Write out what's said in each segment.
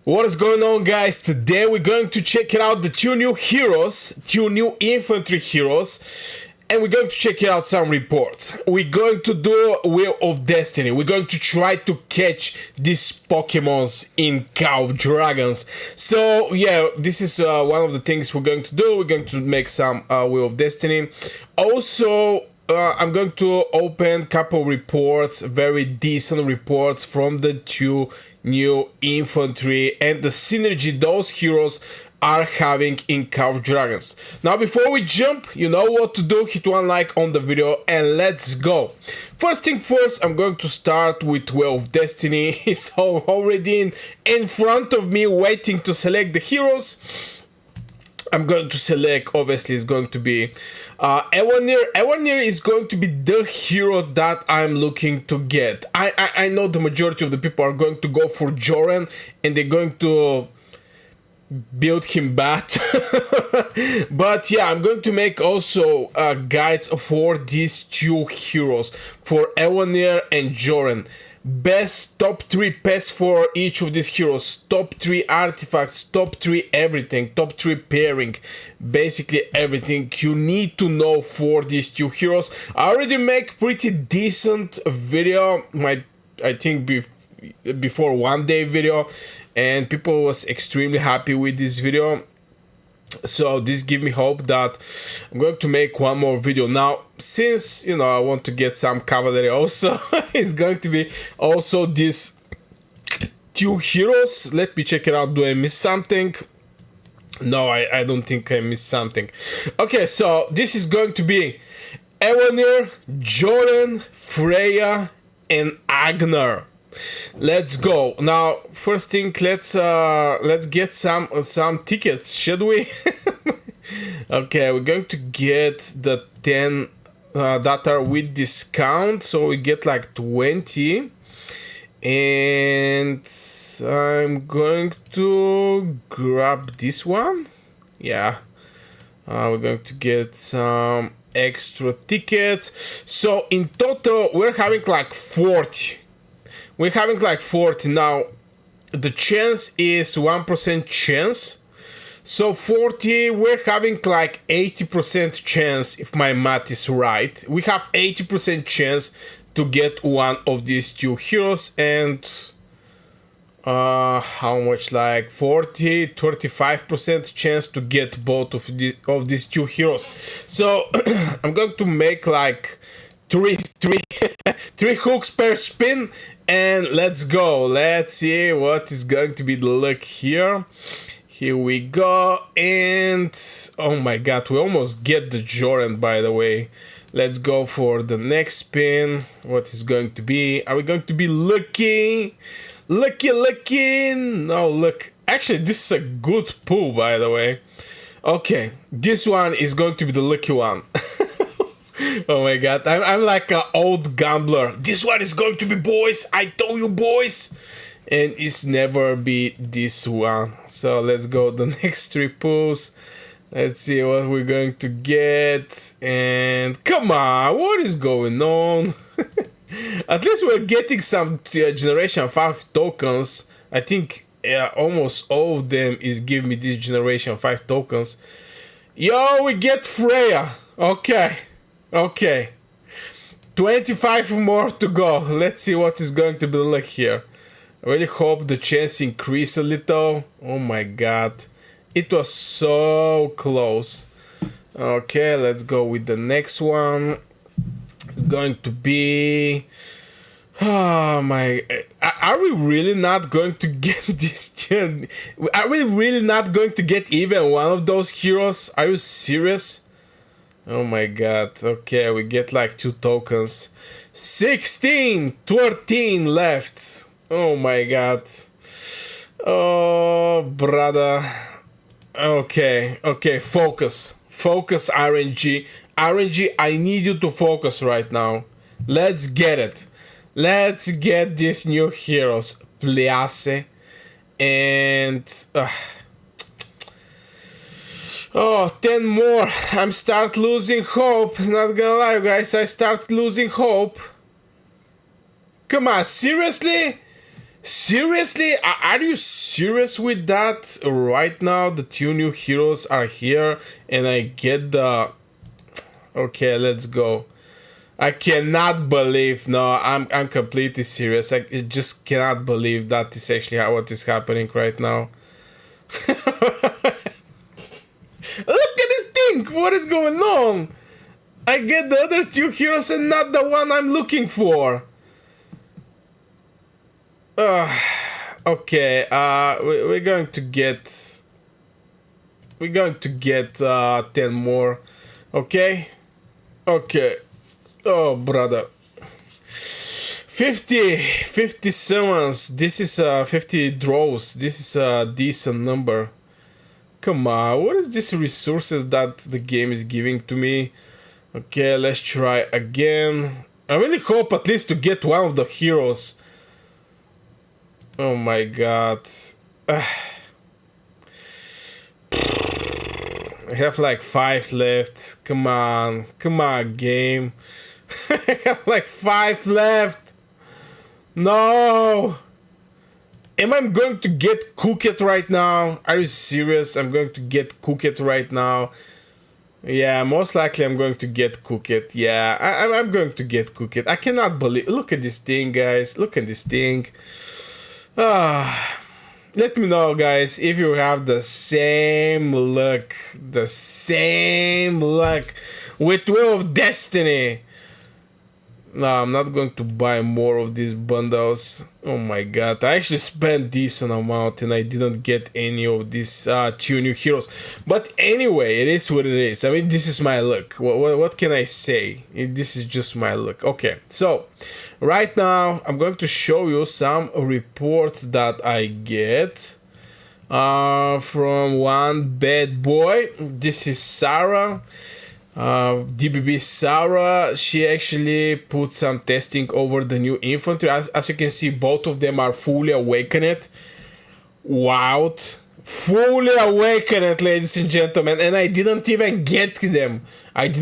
What is going on, guys? Today we're going to check it out, the two new infantry heroes, and we're going to check it out some reports. We're going to do Wheel of Destiny. We're going to try to catch these Pokemons in Cow Dragons. So yeah, this is one of the things we're going to do. We're going to make some Wheel of Destiny. Also, I'm going to open a couple reports, very decent reports from the two new infantry and the synergy those heroes are having in Cow Dragons. Now, before we jump, you know what to do. Hit one like on the video and let's go. First thing first, I'm going to start with Wheel of Destiny. It's already in front of me waiting to select the heroes. I'm going to select, obviously, it's going to be Ellanir. Ellanir is going to be the hero that I'm looking to get. I know the majority of the people are going to go for Joren and they're going to build him bad. But yeah, I'm going to make also guides for these two heroes, for Ellanir and Joren. Best top 3 pets for each of these heroes, top 3 artifacts, top 3 everything, top 3 pairing, basically everything you need to know for these two heroes. I already make pretty decent video, I think before 1 day video, and people was extremely happy with this video. So this gives me hope that I'm going to make one more video. Now, since, you know, I want to get some cavalry also, it's going to be also these two heroes. Let me check it out. Do I miss something? No, I don't think I missed something. Okay, so this is going to be Ellanir, Joren, Freya, and Agnar. Let's go. Now, first thing, let's get some tickets, should we? Okay, we're going to get the 10 that are with discount, so we get like 20, and I'm going to grab this one. Yeah, we're going to get some extra tickets. So in total, we're having like 40. We're having like 40 now. The chance is 1% chance. So 40, we're having like 80% chance, if my math is right. We have 80% chance to get one of these two heroes, and how much, like 35% chance to get both of these two heroes. So I'm going to make like three hooks per spin, and let's go. Let's see what is going to be the luck here. Here we go, and oh my god, we almost get the Joren, by the way. Let's go for the next spin. What is going to be? Are we going to be lucky? Lucky? No, look. Actually, this is a good pull, by the way. Okay, this one is going to be the lucky one. Oh my god, I'm like an old gambler. This one is going to be, boys. I told you, boys. And it's never be this one. So let's go the next 3 pulls. Let's see what we're going to get. And come on, what is going on? At least we're getting some generation 5 tokens. I think almost all of them is giving me this generation 5 tokens. Yo, we get Freya. Okay, 25 more to go. Let's see what is going to be like here. I really hope the chance increase a little. Oh my god, it was so close. Okay, let's go with the next one. It's going to be, oh my, are we really not going to get this? Are we really not going to get even one of those heroes? Are you serious? Oh my god. Okay, we get like 2 tokens. 13 left. Oh my god. Oh, brother. Okay, focus, RNG. I need you to focus right now. Let's get it. Let's get these new heroes, please. And oh, 10 more. I'm start losing hope. Not gonna lie, guys, I start losing hope. Come on, seriously? Seriously? Are you serious with that? Right now, the 2 new heroes are here, and I get the... Okay, let's go. I cannot believe... No, I'm completely serious. I just cannot believe that is actually what is happening right now. Look at this thing! What is going on? I get the other 2 heroes and not the one I'm looking for. Okay, we're going to get 10 more. Okay. Oh, brother. 50 summons. This is 50 draws. This is a decent number. Come on, what is these resources that the game is giving to me? Okay, let's try again. I really hope at least to get one of the heroes. Oh my god. I have like 5 left. Come on, game. I have like 5 left. No. Am I going to get cooked right now? Are you serious? I'm going to get cooked right now. Yeah, most likely I'm going to get cooked. Yeah, I'm going to get cooked. I cannot believe... Look at this thing, guys. Look at this thing. Let me know, guys, if you have the same luck with Wheel of Destiny. No, I'm not going to buy more of these bundles. Oh my god, I actually spent decent amount and I didn't get any of these 2 new heroes. But anyway, it is what it is. I mean, this is my luck. What can I say? This is just my luck. Okay, so right now I'm going to show you some reports that I get from one bad boy. This is Sarah. DBB Sarah, she actually put some testing over the new infantry. As you can see, both of them are fully awakened. Wow, fully awakened, ladies and gentlemen, and I didn't even get them. And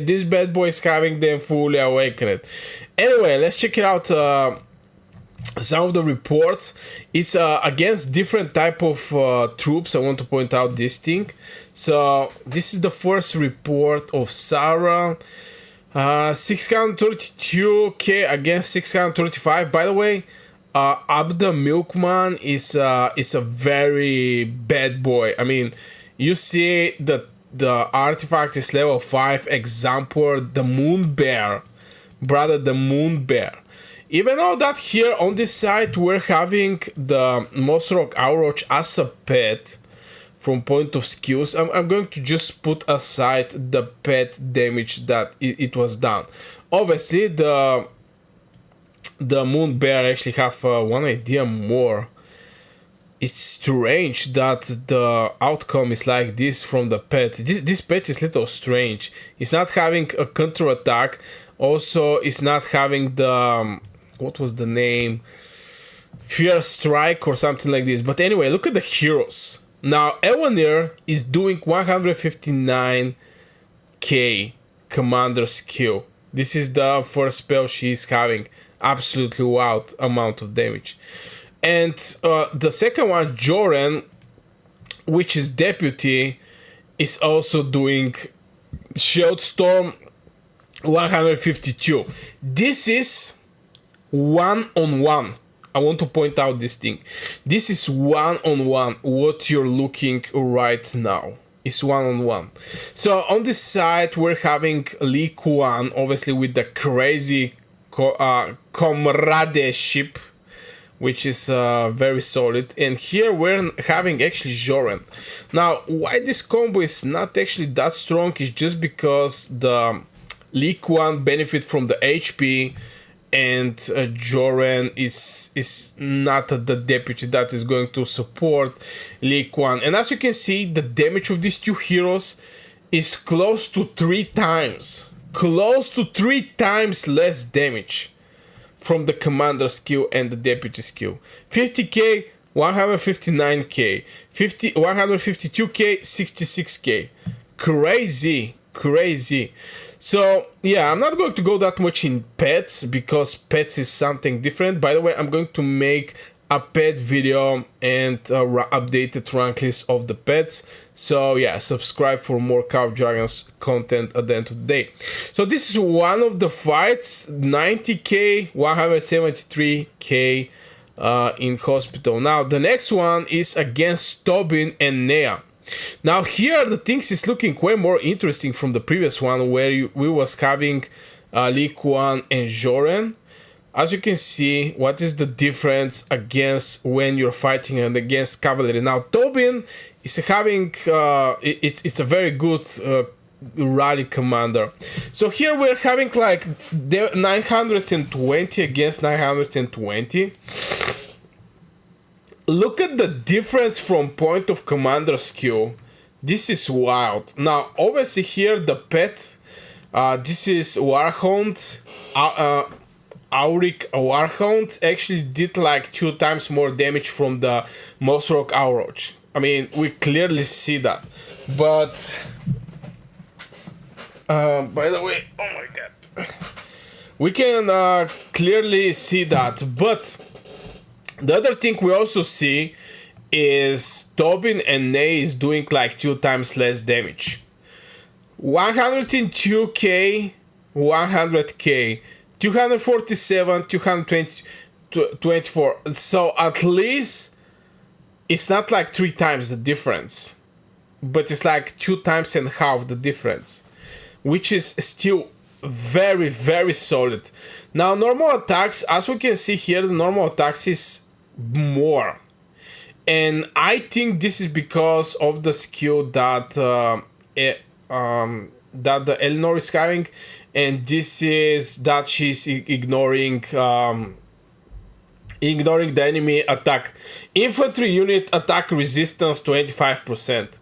this bad boy is having them fully awakened. Anyway, let's check it out. Some of the reports is against different type of troops. I want to point out this thing. So this is the first report of Sarah. 632k against 635. By the way, Abda Milkman is a very bad boy. I mean, you see the artifact is level 5 example, the Moon Bear, brother, the Moon Bear. Even though that here on this side we're having the Mosrock Auroch as a pet from point of skills, I'm going to just put aside the pet damage that it was done. Obviously the Moon Bear actually have one idea more. It's strange that the outcome is like this from the pet. This pet is little strange. It's not having a counter attack. Also, it's not having the what was the name? Fear Strike or something like this. But anyway, look at the heroes. Now, Ellanir is doing 159k commander skill. This is the first spell she's having. Absolutely wild amount of damage. And the second one, Joren, which is deputy, is also doing Shield Storm 152. This is 1-on-1. I want to point out this thing. This is 1-on-1. What you're looking right now is 1-on-1. So on this side we're having Lei Kuan, obviously with the crazy comradeship, which is very solid. And here we're having actually Joren. Now, why this combo is not actually that strong is just because the Lei Kuan benefit from the HP, and Joren is not the deputy that is going to support Lei Kuan. And as you can see, the damage of these 2 heroes is close to 3 times. Close to 3 times less damage from the commander skill and the deputy skill. 50k, 159k, 152k, 66k. Crazy. So yeah, I'm not going to go that much in pets because pets is something different. By the way, I'm going to make a pet video and updated rank list of the pets. So yeah, subscribe for more Cav Dragons content at the end of the day. So this is one of the fights, 90k, 173k in hospital. Now the next one is against Tobin and Neya. Now here the things is looking way more interesting from the previous one where we was having Lei Kuan and Joren. As you can see, what is the difference against when you're fighting and against cavalry? Now Tobin is having it's a very good rally commander. So here we're having like 920 against 920. Look at the difference from point of commander skill. This is wild. Now obviously here the pet, this is Warhound. Auric Warhound actually did like 2 times more damage from the Mossrock Auroch. I mean, we clearly see that. But by the way, oh my god, we can clearly see that. But the other thing we also see is Tobin and Neya is doing like 2 times less damage. 102k, 100k. 247, 220, 24. So at least it's not like 3 times the difference, but it's like 2 times and half the difference, which is still very, very solid. Now normal attacks, as we can see here, the normal attacks is more. And I think this is because of the skill that that the Ellanir is having. And this is that she's ignoring the enemy attack. Infantry unit attack resistance 25%.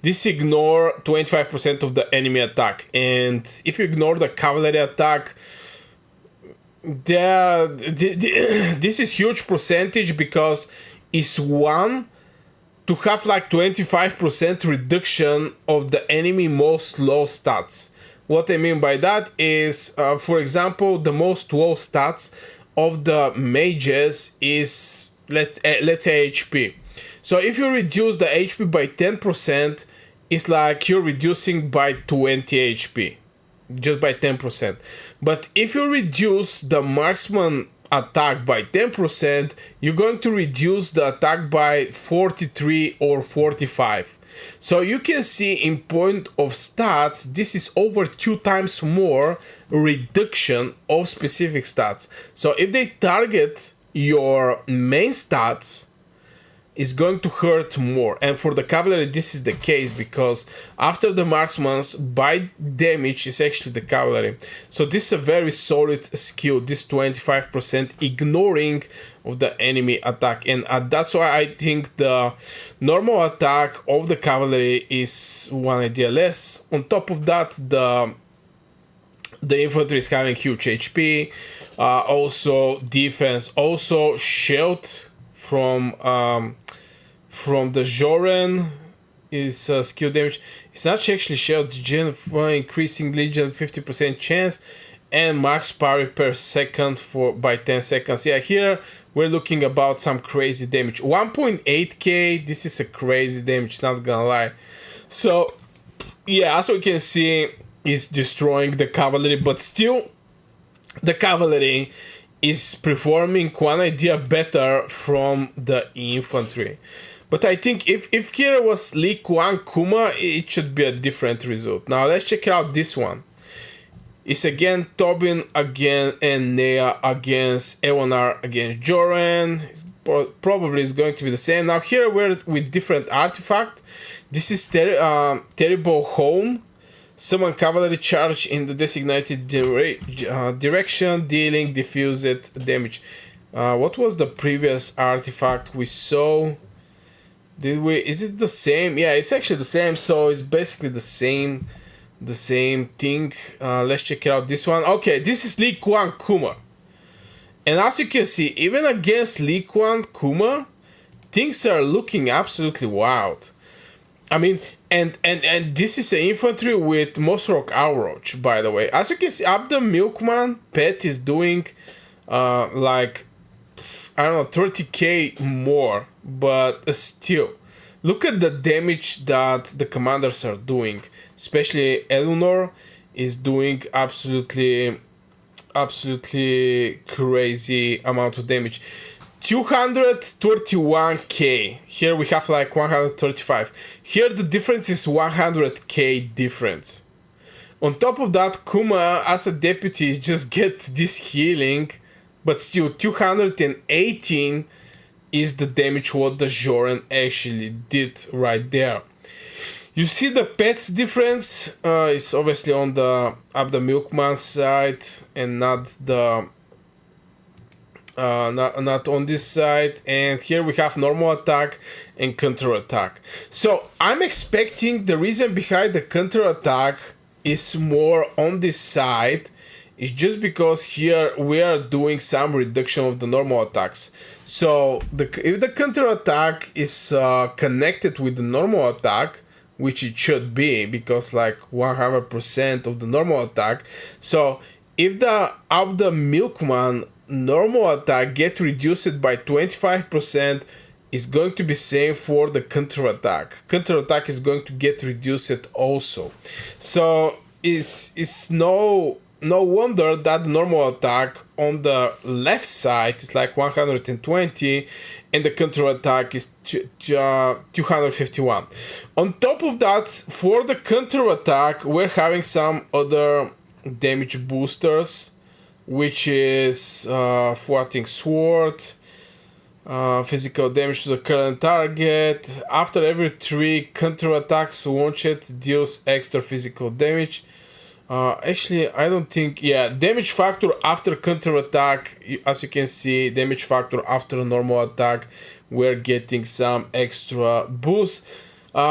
This ignore 25% of the enemy attack. And if you ignore the cavalry attack, this is huge percentage because it's one to have like 25% reduction of the enemy most low stats. What I mean by that is, for example, the most low stats of the mages is, let's say HP. So if you reduce the HP by 10%, it's like you're reducing by 20 HP, just by 10%. But if you reduce the marksman attack by 10%, you're going to reduce the attack by 43 or 45. So you can see in point of stats, this is over 2 times more reduction of specific stats. So if they target your main stats, it's going to hurt more. And for the cavalry, this is the case because after the marksman's, by damage is actually the cavalry. So this is a very solid skill, this 25% ignoring of the enemy attack. And that's why I think the normal attack of the cavalry is 1 idea less. On top of that, the infantry is having huge HP, also defense, also shield from the Joren is skill damage. It's not actually shield, gen increasing legion 50% chance and max parry per second by 10 seconds. Yeah, here we're looking about some crazy damage. 1.8k, this is a crazy damage, not gonna lie. So yeah, as we can see, is destroying the cavalry, but still the cavalry is performing 1 idea better from the infantry. But I think if here was Lei Kuan and Kuma, it should be a different result. Now let's check out this one. It's again Tobin again and Neya against Ellanir against Joren. Probably is going to be the same. Now here we're with different artifact. This is terrible home. Summon cavalry charge in the designated direction, dealing diffused damage. What was the previous artifact we saw? Is it the same? Yeah, it's actually the same. So it's basically the same thing. Let's check out this one. Okay, this is Lei Kuan and Kuma. And as you can see, even against Lei Kuan and Kuma, things are looking absolutely wild. I mean, And this is an infantry with Mosrock Ouroch, by the way. As you can see, up the Milkman pet is doing like, I don't know, 30k more, but still, look at the damage that the commanders are doing. Especially Ellanir is doing absolutely crazy amount of damage. 231k. Here we have like 135. Here the difference is 100k difference. On top of that, Kuma as a deputy just get this healing, but still 218 is the damage what the Joren actually did right there. You see the pets difference is obviously on the up the Milkman side and not the not on this side. And here we have normal attack and counter attack. So I'm expecting the reason behind the counter attack is more on this side. It's just because here we are doing some reduction of the normal attacks. So if the counter attack is connected with the normal attack, which it should be, because like 100% of the normal attack. So if the Milkman normal attack get reduced by 25%, is going to be same for the counter attack. Counter attack is going to get reduced also. So it's no wonder that the normal attack on the left side is like 120 and the counter attack is 251. On top of that, for the counter attack, we're having some other damage boosters, which is thwarting sword, physical damage to the current target. After every 3 counter attacks launched, deals extra physical damage. Actually, I don't think, yeah, damage factor after counter attack, as you can see, damage factor after normal attack, we're getting some extra boost.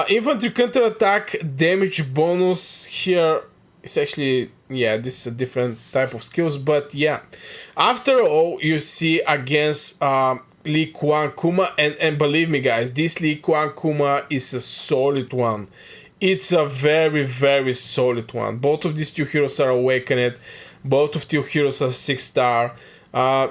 Infantry counter attack damage bonus here is actually, yeah, this is a different type of skills, but yeah, after all, you see against Lei Kuan and Kuma, and believe me guys, this Lei Kuan and Kuma is a solid one. It's a very, very solid one. Both of these two heroes are awakened. Both of two heroes are 6-star.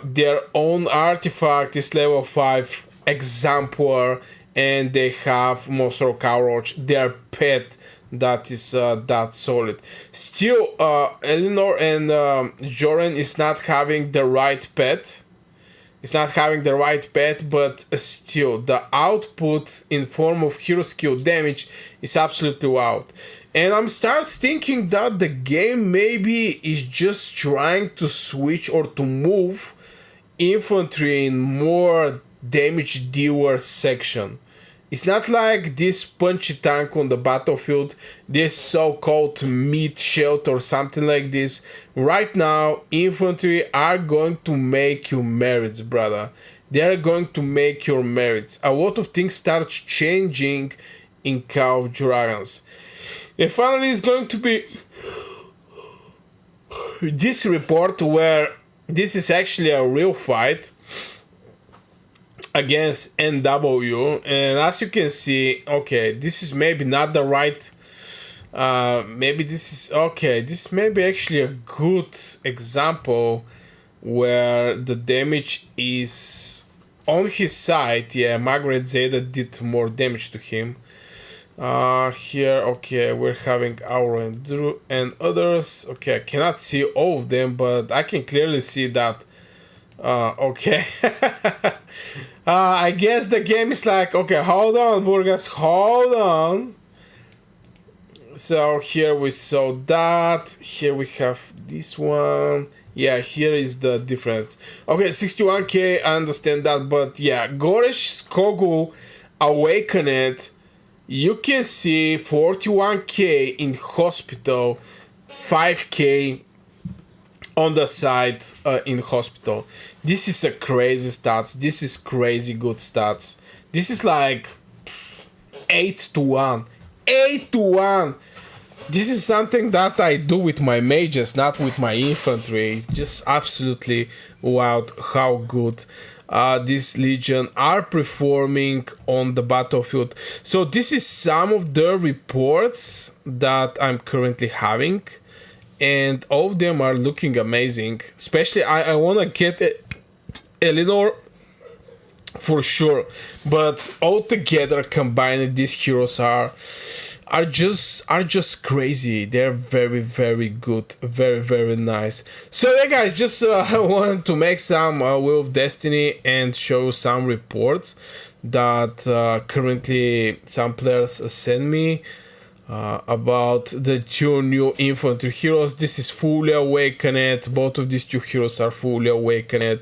Their own artifact is level 5 exemplar, and they have Mosrock Ouroch, their pet that is that solid. Still, Ellanir and Joren is not having the right pet. It's not having the right pet, but still, the output in form of hero skill damage is absolutely wild. And I'm start thinking that the game maybe is just trying to switch or to move infantry in more damage dealer section. It's not like this punchy tank on the battlefield, this so-called meat shield or something like this. Right now, infantry are going to make you merits, brother. They are going to make your merits. A lot of things start changing in Call of Dragons. And finally, it's going to be this report where this is actually a real fight against NW, and as you can see, okay, this is maybe not the right, maybe this is, okay, this may be actually a good example where the damage is on his side. Yeah, Margaret Zeta did more damage to him. Here, okay, we're having Aura and Drew and others. Okay, I cannot see all of them, but I can clearly see that. Okay. I guess the game is like, okay, hold on, Burgas, hold on. So here we saw that. Here we have this one. Yeah, here is the difference. Okay, 61k, I understand that, but yeah, Goresh Skogul Awakened, you can see 41k in hospital, 5k on the side in hospital. This is a crazy stats. This is crazy good stats. This is like 8-1. 8-1. This is something that I do with my mages, not with my infantry. It's just absolutely wild how good this legion are performing on the battlefield. So this is some of the reports that I'm currently having, and all of them are looking amazing. Especially I want to get Ellanir for sure, but all together combined, these heroes are just crazy. They're very good, very nice. So yeah guys, just I wanted to make some Wheel of Destiny and show some reports that currently some players send me about the two new infantry heroes. This is fully awakened. Both of these two heroes are fully awakened.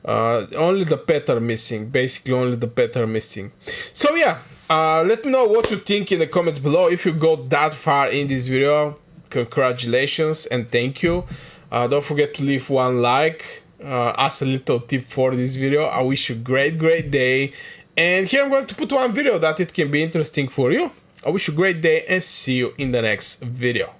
Only the pet are missing, basically only the pet are missing. So yeah, let me know what you think in the comments below. If you got that far in this video, congratulations and thank you. Don't forget to leave one like as a little tip for this video. I wish you a great day, and here I'm going to put one video that it can be interesting for you. I wish you a great day and see you in the next video.